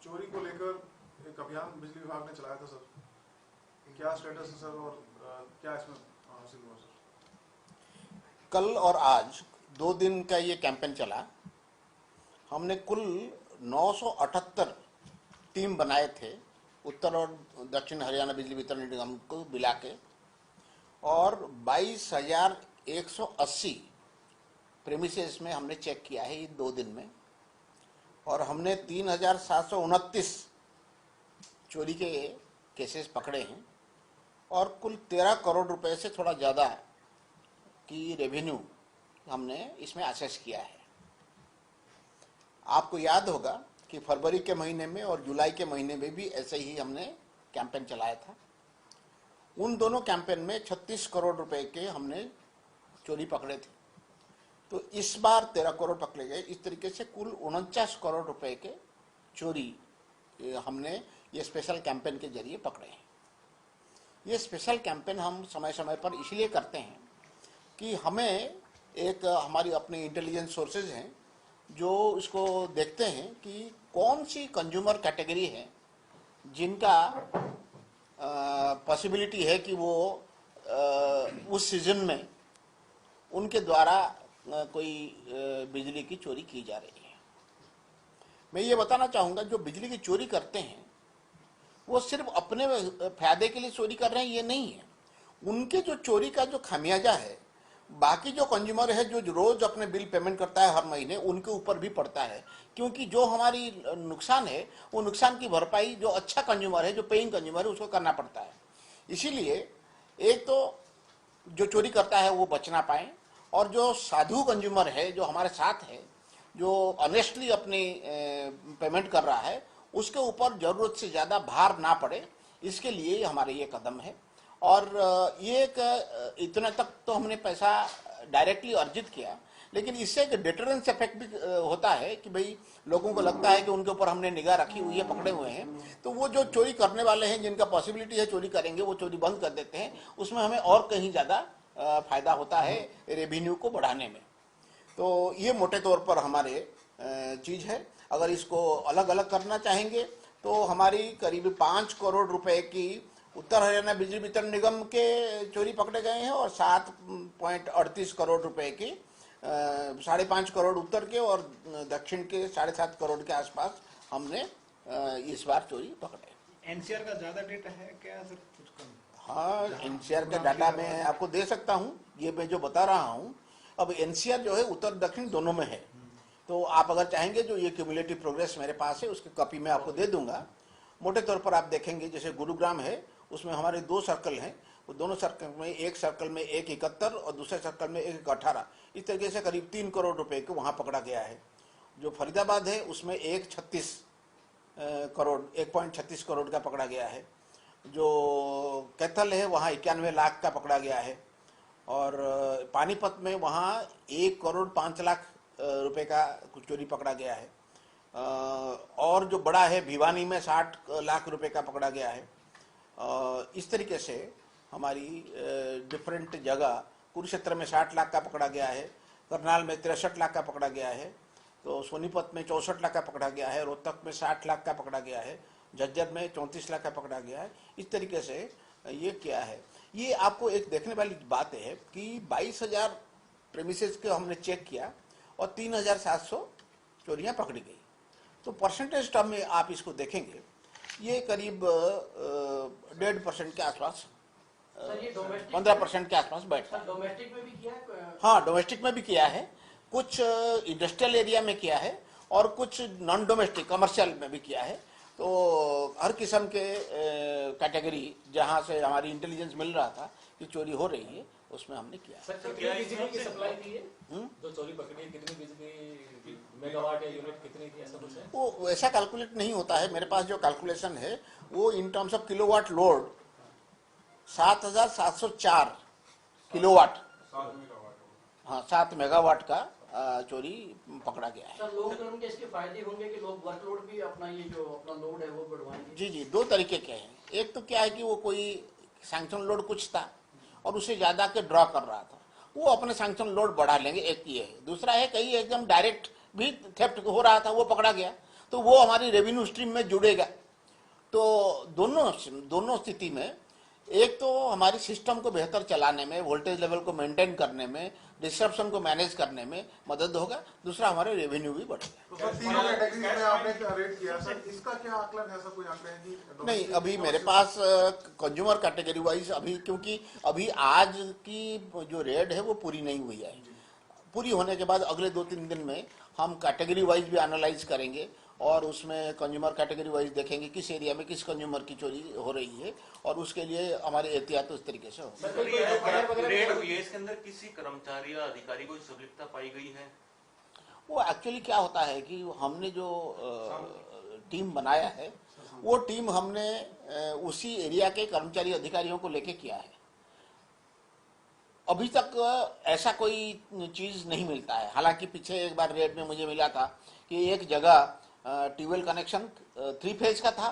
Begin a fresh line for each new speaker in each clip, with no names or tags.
चोरी को लेकर एक अभियान बिजली विभाग ने चलाया था सर, क्या स्टेटस है सर और क्या इसमें हासिल हुआ सर?
कल और आज 2 दिन का ये कैंपेन चला। हमने कुल 978 टीम बनाए थे उत्तर और दक्षिण हरियाणा बिजली वितरण निगम को मिला के, और 22,180 प्रेमिसेस में हमने चेक किया है इन 2 दिन में, और हमने 3,729 चोरी के केसेस पकड़े हैं और कुल 13 करोड़ रुपए से थोड़ा ज़्यादा की रेवेन्यू हमने इसमें असेस किया है। आपको याद होगा कि फरवरी के महीने में और जुलाई के महीने में भी ऐसे ही हमने कैंपेन चलाया था। उन दोनों कैंपेन में 36 करोड़ रुपए के हमने चोरी पकड़े थे, तो इस बार 13 करोड़ पकड़े गए। इस तरीके से कुल 49 करोड़ रुपए के चोरी हमने ये स्पेशल कैंपेन के जरिए पकड़े हैं। ये स्पेशल कैंपेन हम समय समय पर इसलिए करते हैं कि हमें एक हमारी अपनी इंटेलिजेंस सोर्सेज हैं जो इसको देखते हैं कि कौन सी कंज्यूमर कैटेगरी है जिनका पॉसिबिलिटी है कि वो उस सीजन में उनके द्वारा कोई बिजली की चोरी की जा रही है। मैं ये बताना चाहूँगा, जो बिजली की चोरी करते हैं वो सिर्फ अपने फायदे के लिए चोरी कर रहे हैं ये नहीं है। उनके जो चोरी का जो खामियाजा है बाकी जो कंज्यूमर है जो रोज अपने बिल पेमेंट करता है हर महीने, उनके ऊपर भी पड़ता है, क्योंकि जो हमारी नुकसान है वो नुकसान की भरपाई जो अच्छा कंज्यूमर है, जो पेइंग कंज्यूमर है, उसको करना पड़ता है। इसीलिए एक तो जो चोरी करता है वो बचना पाए, और जो साधु कंज्यूमर है जो हमारे साथ है, जो ऑनेस्टली अपनी पेमेंट कर रहा है, उसके ऊपर जरूरत से ज़्यादा भार ना पड़े, इसके लिए हमारे ये कदम है। और ये एक इतना तक तो हमने पैसा डायरेक्टली अर्जित किया, लेकिन इससे एक डिटरेंस इफेक्ट भी होता है कि भाई लोगों को लगता है कि उनके ऊपर हमने निगाह रखी हुई है, पकड़े हुए हैं, तो वो जो चोरी करने वाले हैं जिनका पॉसिबिलिटी है चोरी करेंगे वो चोरी बंद कर देते हैं। उसमें हमें और कहीं ज़्यादा फायदा होता है रेवेन्यू को बढ़ाने में। तो ये मोटे तौर पर हमारे चीज़ है। अगर इसको अलग अलग करना चाहेंगे तो हमारी करीब 5 करोड़ रुपए की उत्तर हरियाणा बिजली वितरण निगम के चोरी पकड़े गए हैं, और 7.38 करोड़ रुपए की 5.5 करोड़ उत्तर के और दक्षिण के 7.5 करोड़ के आसपास हमने इस बार चोरी पकड़े।
एनसीआर का ज्यादा डेटा है क्या सर? कुछ कम?
हाँ, एनसीआर का डाटा मैं आपको दे सकता हूँ, ये मैं जो बता रहा हूँ। अब एनसीआर जो है उत्तर दक्षिण दोनों में है, तो आप अगर चाहेंगे जो ये क्यूमुलेटिव प्रोग्रेस मेरे पास है उसकी कॉपी मैं आपको दे दूंगा। मोटे तौर पर आप देखेंगे जैसे गुरुग्राम है, उसमें हमारे 2 सर्कल हैं, वो दोनों सर्कल में एक सर्कल में 171 और दूसरे सर्कल में 118, इस तरीके से करीब 3 करोड़ रुपए को वहाँ पकड़ा गया है। जो फरीदाबाद है उसमें 1.36 करोड़ का पकड़ा गया है। जो कैथल है वहाँ 91 लाख का पकड़ा गया है, और पानीपत में वहाँ 1.5 करोड़ रुपए का कुछ चोरी पकड़ा गया है, और जो बड़ा है भिवानी में 60 लाख रुपए का पकड़ा गया है। इस तरीके से हमारी डिफरेंट जगह, कुरुक्षेत्र में 60 लाख का पकड़ा गया है, करनाल में 63 लाख का पकड़ा गया है, तो सोनीपत में 64 लाख का पकड़ा गया है, रोहतक में 60 लाख का पकड़ा गया है, झज्जर में 34 लाख का पकड़ा गया है। इस तरीके से ये क्या है, ये आपको एक देखने वाली बात है कि 22,000 प्रेमिसेस को हमने चेक किया और 3,700 चोरियाँ पकड़ी गई। तो परसेंटेज टर्म में आप इसको देखेंगे ये करीब 1.5% के आसपास, 15% के आसपास बैठता है।
डोमेस्टिक में भी किया है?
हाँ, डोमेस्टिक में भी किया है, कुछ इंडस्ट्रियल एरिया में किया है और कुछ नॉन डोमेस्टिक कमर्शियल में भी किया है। तो हर किस्म के कैटेगरी जहाँ से हमारी इंटेलिजेंस मिल रहा था कि चोरी हो रही है उसमें हमने किया।
कितनी बिजली की सप्लाई की है?
जो चोरी पकड़ी है कितनी बिजली मेगावाट या यूनिट कितने की, ऐसा कुछ है?
वो वैसा कैलकुलेट नहीं होता है, मेरे पास जो कैलकुलेशन है वो in terms of kilowatt load 7,704 kilowatt, हाँ 7 मेगावाट का चोरी पकड़ा गया है।
सर लॉन्ग टर्म के इसके फायदे होंगे कि लोग वर्कलोड भी अपना ये जो अपना लोड है वो बढ़वाएंगे?
जी जी, 2 तरीके के हैं। एक तो क्या है कि वो कोई सैंक्शन लोड कुछ था और उससे ज़्यादा के ड्रॉ कर रहा था, वो अपने सैंक्शन लोड बढ़ा लेंगे, एक ये है। दूसरा है कहीं एकदम डायरेक्ट भी थेफ्ट हो रहा था वो पकड़ा गया, तो वो हमारी रेवेन्यू स्ट्रीम में जुड़ेगा। तो दोनों स्थिति में एक तो हमारी सिस्टम को बेहतर चलाने में, वोल्टेज लेवल को मेंटेन करने में, डिस्ट्रप्शन को मैनेज करने में मदद होगा, दूसरा हमारे रेवेन्यू भी बढ़ेगा।
तो सर तीनों कैटेगरी में आपने रेट किया सर, इसका क्या आकलन है सर, कोई आंकड़े हैं कि
नहीं, अभी मेरे पास कंज्यूमर कैटेगरी वाइज अभी, क्योंकि अभी आज की जो रेट है वो पूरी नहीं हुई है। पूरी होने के बाद अगले 2-3 दिन में हम कैटेगरी वाइज भी एनालाइज करेंगे और उसमें कंज्यूमर कैटेगरी वाइज देखेंगे किस एरिया में किस कंज्यूमर की चोरी हो रही है और उसके लिए हमारी एहतियात उस तरीके से हो।
रेड हुई है, इसके अंदर किसी कर्मचारी या अधिकारी को संलिप्तता पाई गई है?
वो एक्चुअली क्या होता है कि हमने जो टीम बनाया है वो टीम हमने उसी एरिया के कर्मचारी अधिकारियों को लेके किया है। अभी तक ऐसा कोई चीज नहीं मिलता है। हालांकि पीछे एक बार रेड में मुझे मिला था कि एक जगह ट्यूबवेल कनेक्शन 3 फेज का था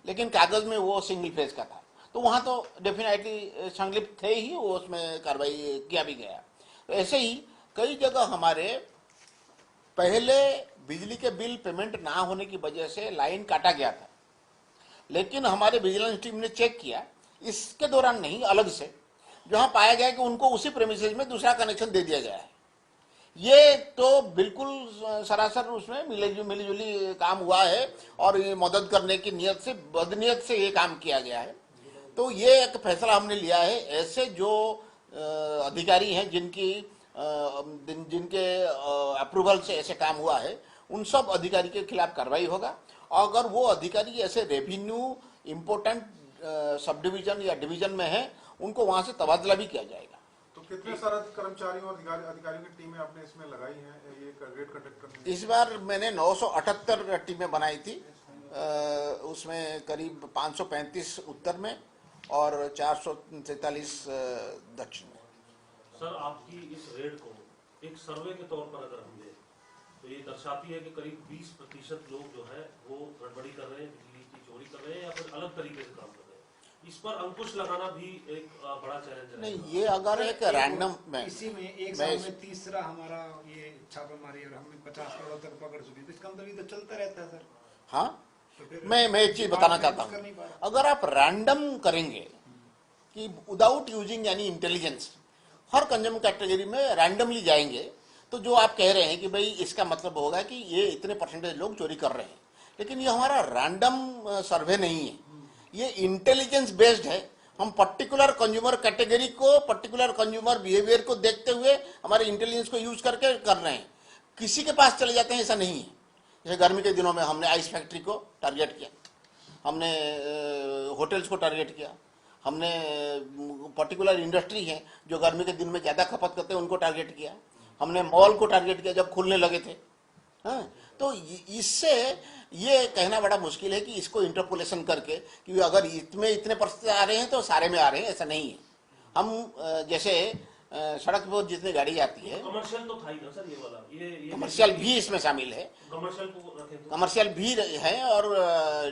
लेकिन कागज में वो सिंगल फेज का था, तो वहां तो डेफिनेटली संलिप्त थे ही, वो उसमें कार्रवाई किया भी गया। तो ऐसे ही कई जगह हमारे पहले बिजली के बिल पेमेंट ना होने की वजह से लाइन काटा गया था, लेकिन हमारे विजिलेंस टीम ने चेक किया, इसके दौरान नहीं, अलग से, जहां पाया गया कि उनको उसी प्रेमिसेस में दूसरा कनेक्शन दे दिया गया है। ये तो बिल्कुल सरासर उसमें मिलीजुली काम हुआ है और ये मदद करने की नियत से, बदनीयत से ये काम किया गया है। तो ये एक फैसला हमने लिया है, ऐसे जो अधिकारी हैं जिनके अप्रूवल से ऐसे काम हुआ है, उन सब अधिकारी के खिलाफ कार्रवाई होगा। अगर वो अधिकारी ऐसे रेवेन्यू इम्पोर्टेंट सब डिवीजन या डिवीजन में है, उनको वहां से तबादला भी किया जाएगा।
तो कितने सारे कर्मचारियों और अधिकारियों की टीमें आपने इसमें लगाई हैं ये रेड कंडक्ट करने में?
इस बार मैंने 978 टीमें बनाई थी, उसमें करीब 535 उत्तर में और 443 दक्षिण में।
सर, आपकी इस रेड को एक सर्वे के तौर पर अगर हम लें तो ये दर्शाती है कि करीब 20% लोग जो है वो गड़बड़ी कर रहे हैं, बिजली की चोरी कर रहे हैं या फिर अलग तरीके से काम कर रहे हैं। इस पर अंकुश लगाना भी एक बड़ा चैलेंज है।
नहीं, ये अगर एक रैंडम में
इसी में एक साल में तीसरा हमारा ये छापेमारी और हमने 50 करोड़ तक पकड़ चुके, तो इसका मतलब ये तो चलता रहता है सर।
हाँ,
तो
मैं एक चीज बताना चाहता हूँ, अगर आप रैंडम करेंगे कि विदाउट यूजिंग यानी इंटेलिजेंस, हर कंज्यूमर कैटेगरी में रैंडमली जाएंगे, तो जो आप कह रहे हैं कि भाई इसका मतलब होगा कि ये इतने परसेंटेज लोग चोरी कर रहे हैं, लेकिन ये हमारा रैंडम सर्वे नहीं है, ये इंटेलिजेंस बेस्ड है। हम पर्टिकुलर कंज्यूमर कैटेगरी को, पर्टिकुलर कंज्यूमर बिहेवियर को देखते हुए हमारे इंटेलिजेंस को यूज करके कर रहे हैं। किसी के पास चले जाते हैं ऐसा नहीं है। जैसे गर्मी के दिनों में हमने आइस फैक्ट्री को टारगेट किया, हमने होटल्स को टारगेट किया, हमने पर्टिकुलर इंडस्ट्री है जो गर्मी के दिन में ज्यादा खपत करते हैं उनको टारगेट किया, हमने मॉल को टारगेट किया जब खुलने लगे थे। हाँ, तो इससे ये कहना बड़ा मुश्किल है कि इसको इंटरपोलेशन करके कि अगर इसमें इतने परसेंट आ रहे हैं तो सारे में आ रहे हैं, ऐसा नहीं है। हम जैसे सड़क पर जितनी गाड़ी जाती है,
कमर्शियल तो था ही ना सर, ये वाला ये
कमर्शियल भी इसमें शामिल है,
कमर्शियल को रखें तो
कमर्शियल भी है और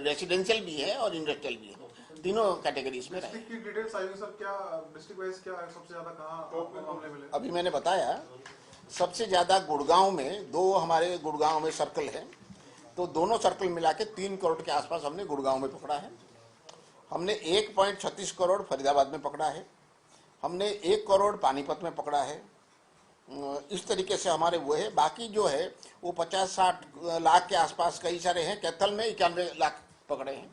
रेसिडेंशियल भी है और इंडस्ट्रियल भी है, तीनों कैटेगरी इसमें रहे।
डिस्ट्रिक्ट की डिटेल्स आई सर, क्या डिस्ट्रिक्ट वाइज क्या सबसे ज्यादा कहाँ मामले मिले?
अभी मैंने बताया सबसे ज्यादा गुड़गांव में, 2 हमारे गुड़गांव में सर्कल है, तो दोनों सर्कल मिला के 3 करोड़ के आसपास हमने गुड़गांव में पकड़ा है। हमने 1.36 करोड़ फरीदाबाद में पकड़ा है, हमने 1 करोड़ पानीपत में पकड़ा है। इस तरीके से हमारे वो है। बाकी जो है वो 50-60 लाख के आसपास कई सारे हैं। कैथल में 91 लाख पकड़े हैं।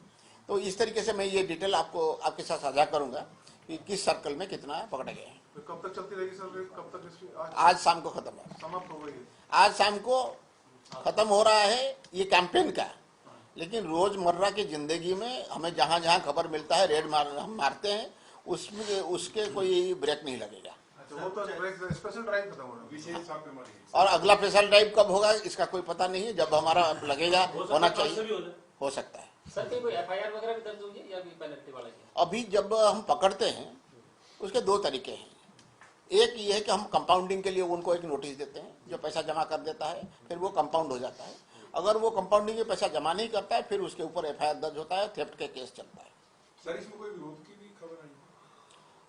तो इस तरीके से मैं ये डिटेल आपके साथ साझा करूंगा कि किस सर्कल में कितना पकड़े गए हैं।
तो कब तक चलती रहेगी सर? कब तक इसकी
आज शाम को खत्म होगा,
समाप्त हो गई है?
आज शाम को खत्म हो रहा है ये कैंपेन का, लेकिन रोजमर्रा की जिंदगी में हमें जहां जहां खबर मिलता है रेड हम मारते हैं, उसमें उसके कोई ब्रेक नहीं लगेगा।
अच्छा, वो तो स्पेशल ड्राइव खत्म हो रहा है, विशेष छापेमारी।
और अगला स्पेशल ड्राइव कब होगा इसका कोई पता नहीं है, जब हमारा लगेगा होना चाहिए, हो सकता है।
सर कोई एफआईआर वगैरह भी दर्ज होगी या पेनल्टी वाला?
अभी जब हम पकड़ते हैं उसके 2 तरीके हैं। एक ये है कि हम कंपाउंडिंग के लिए उनको एक नोटिस देते हैं, जो पैसा जमा कर देता है फिर वो कंपाउंड हो जाता है। अगर वो कंपाउंडिंग में पैसा जमा नहीं करता है फिर उसके ऊपर एफआईआर दर्ज होता है, थेफ्ट के केस चलता है।
सर इसमें कोई विरोध की भी खबर आई?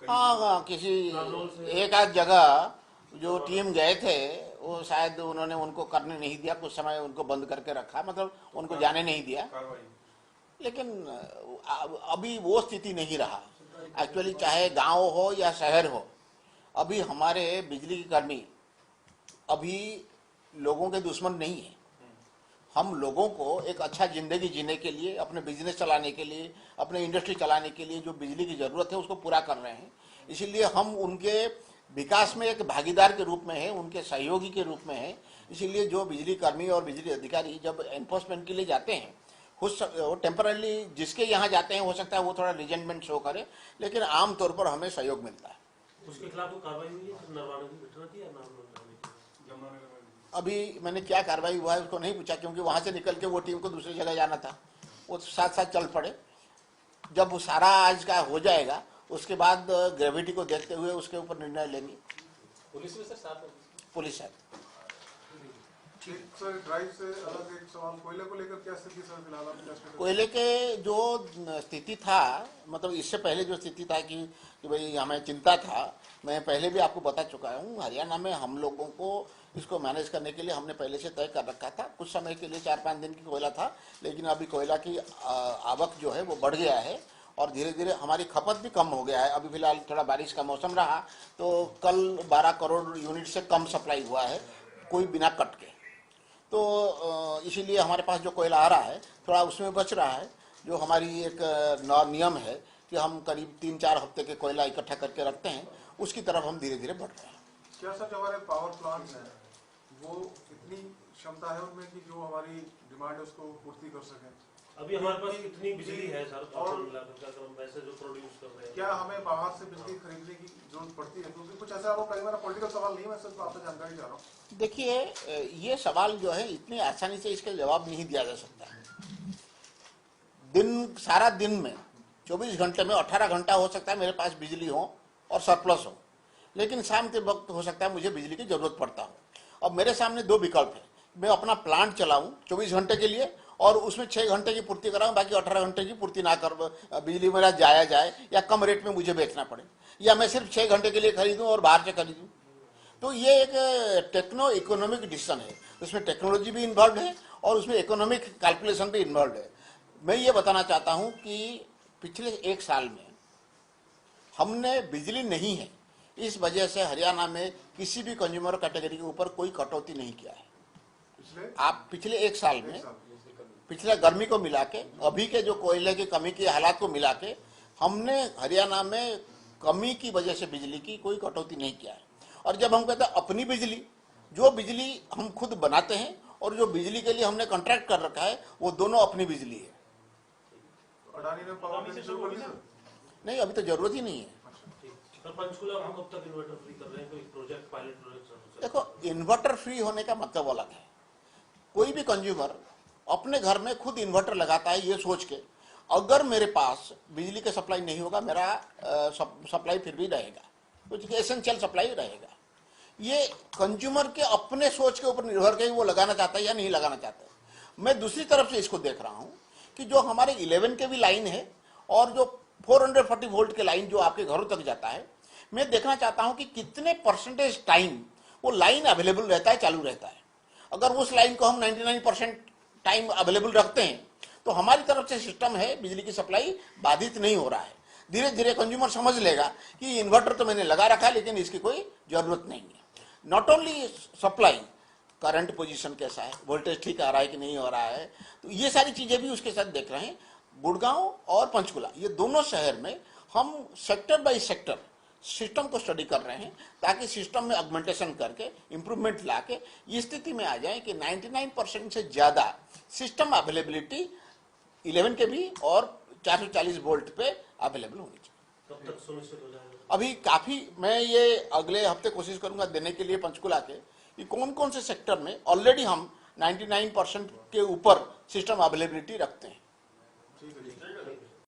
हाँ, किसी एक आध जगह जो टीम गए थे वो शायद उन्होंने उनको करने नहीं दिया, कुछ समय उनको बंद करके रखा, मतलब उनको जाने नहीं दिया। लेकिन अभी वो स्थिति नहीं रहा। एक्चुअली चाहे गांव हो या शहर हो, अभी हमारे बिजली के कर्मी अभी लोगों के दुश्मन नहीं है। हम लोगों को एक अच्छा जिंदगी जीने के लिए, अपने बिजनेस चलाने के लिए, अपने इंडस्ट्री चलाने के लिए जो बिजली की जरूरत है उसको पूरा कर रहे हैं। इसीलिए हम उनके विकास में एक भागीदार के रूप में है, उनके सहयोगी के रूप में है। इसीलिए जो बिजली कर्मी और बिजली अधिकारी जब एनफोर्समेंट के लिए जाते हैं, वो टेम्पररी जिसके यहाँ जाते हैं, हो सकता है वो थोड़ा रिजेंटमेंट शो करे, लेकिन आमतौर पर हमें सहयोग मिलता है।
उसके खिलाफ कार्रवाई हुई है नरवाना की घटना की या नाम
अभी मैंने क्या कार्रवाई हुआ है उसको नहीं पूछा, क्योंकि वहां से निकल के वो टीम को दूसरी जगह जाना था, वो साथ साथ चल पड़े। जब वो सारा आज का हो जाएगा उसके बाद ग्रेविटी को देखते हुए उसके ऊपर निर्णय लेंगे।
पुलिस में सर साथ में
पुलिस है।
सर ड्राइव से अलग एक सवाल, कोयले को लेकर क्या स्थिति सर फिलहाल आप क्या स्थिति?
कोयले के जो स्थिति था, मतलब इससे पहले जो स्थिति था कि भाई हमें चिंता था, मैं पहले भी आपको बता चुका हूँ, हरियाणा में हम लोगों को इसको मैनेज करने के लिए हमने पहले से तय कर रखा था। कुछ समय के लिए 4-5 दिन की कोयला था, लेकिन अभी कोयला की आवक जो है वो बढ़ गया है और धीरे धीरे हमारी खपत भी कम हो गया है। अभी फिलहाल थोड़ा बारिश का मौसम रहा तो कल 12 करोड़ यूनिट से कम सप्लाई हुआ है, कोई बिना कट के। तो इसीलिए हमारे पास जो कोयला आ रहा है थोड़ा उसमें बच रहा है। जो हमारी एक नियम है कि हम करीब 3-4 हफ्ते के कोयला इकट्ठा करके रखते हैं, उसकी तरफ हम धीरे धीरे बढ़ रहे हैं।
क्या सर जो हमारे पावर प्लांट्स हैं वो इतनी क्षमता है उनमें कि जो हमारी डिमांड है उसको पूर्ति कर सकें?
अभी हमारे पास कितनी बिजली है सर
और
हम वैसे जो प्रोड्यूस कर रहे हैं?
क्या हमें बाहर से बिजली खरीदने की जरूरत पड़ती है? क्योंकि कुछ ऐसा कई बार पॉलिटिकल सवाल नहीं है, मैं सिर्फ आपसे जानकारी चाह रहा हूँ।
देखिए, ये सवाल जो है इतनी आसानी से इसका जवाब नहीं दिया जा सकता। सारा दिन में 24 घंटे में 18 घंटा हो सकता है मेरे पास बिजली हो और सरप्लस हो, लेकिन शाम के वक्त हो सकता है मुझे बिजली की जरूरत पड़ता हो। अब मेरे सामने 2 विकल्प है, मैं अपना प्लांट चलाऊं 24 घंटे के लिए और उसमें 6 घंटे की पूर्ति कराऊं, बाकी 18 घंटे की पूर्ति ना कर, बिजली मेरा जाया जाए या कम रेट में मुझे बेचना पड़े, या मैं सिर्फ 6 घंटे के लिए खरीदूं और बाहर से खरीदूं। तो ये एक टेक्नो इकोनॉमिक डिसीजन है, उसमें टेक्नोलॉजी भी इन्वॉल्व है और उसमें इकोनॉमिक कैलकुलेशन भी इन्वॉल्व है। मैं ये बताना चाहता हूं कि पिछले 1 साल में हमने बिजली नहीं है इस वजह से हरियाणा में किसी भी कंज्यूमर कैटेगरी के ऊपर कोई कटौती नहीं किया है। आप पिछले 1 साल में पिछले गर्मी को मिला के, अभी के जो कोयले की कमी के हालात को मिला के, हमने हरियाणा में कमी की वजह से बिजली की कोई कटौती नहीं किया है। और जब हम कहते हैं अपनी बिजली, जो बिजली हम खुद बनाते हैं और जो बिजली के लिए हमने कॉन्ट्रैक्ट कर रखा है, वो दोनों अपनी बिजली है।
अडानी ने पावर प्लांट शुरू कर दी सर?
नहीं, अभी तो जरूरत ही नहीं है।
पंचकुला हम कब तक इन्वर्टर फ्री कर रहे हैं? कोई प्रोजेक्ट, पायलट प्रोजेक्ट?
देखो, इन्वर्टर फ्री होने का मतलब अलग है। कोई भी कंज्यूमर अपने घर में खुद इन्वर्टर लगाता है ये सोच के, अगर मेरे पास बिजली का सप्लाई नहीं होगा, मेरा सप्लाई फिर भी रहेगा, कुछ एसेंशियल सप्लाई रहेगा। ये कंज्यूमर के अपने सोच के ऊपर निर्भर है, वो लगाना चाहता है या नहीं लगाना चाहता है। मैं दूसरी तरफ से इसको देख रहा हूँ कि जो हमारे 11 के भी लाइन है और जो 440 वोल्ट के लाइन जो आपके घरों तक जाता है, मैं देखना चाहता हूं कि कितने % टाइम वो लाइन अवेलेबल रहता है, चालू रहता है। अगर उस लाइन को हम 99% टाइम अवेलेबल रखते हैं तो हमारी तरफ से सिस्टम है, बिजली की सप्लाई बाधित नहीं हो रहा है। धीरे धीरे कंज्यूमर समझ लेगा कि इन्वर्टर तो मैंने लगा रखा है लेकिन इसकी कोई जरूरत नहीं है। Not only supply, current position कैसा है, वोल्टेज ठीक आ रहा है कि नहीं हो रहा है, तो ये सारी चीजें भी उसके साथ देख रहे हैं। गुड़गांव और पंचकुला, ये दोनों शहर में हम सेक्टर बाय सेक्टर सिस्टम को स्टडी कर रहे हैं ताकि सिस्टम में ऑगमेंटेशन करके इंप्रूवमेंट लाके इस स्थिति में आ जाए कि 99% से ज्यादा सिस्टम अवेलेबिलिटी 11 के भी और 440 वोल्ट पे अवेलेबल होनी चाहिए।
कब तक सुनिश्चित हो जाएगा?
अभी काफी, मैं ये अगले हफ्ते कोशिश करूंगा देने के लिए पंचकुला के कि कौन कौन से सेक्टर में ऑलरेडी हम 99% के ऊपर सिस्टम अवेलेबिलिटी रखते हैं।
ठीक है।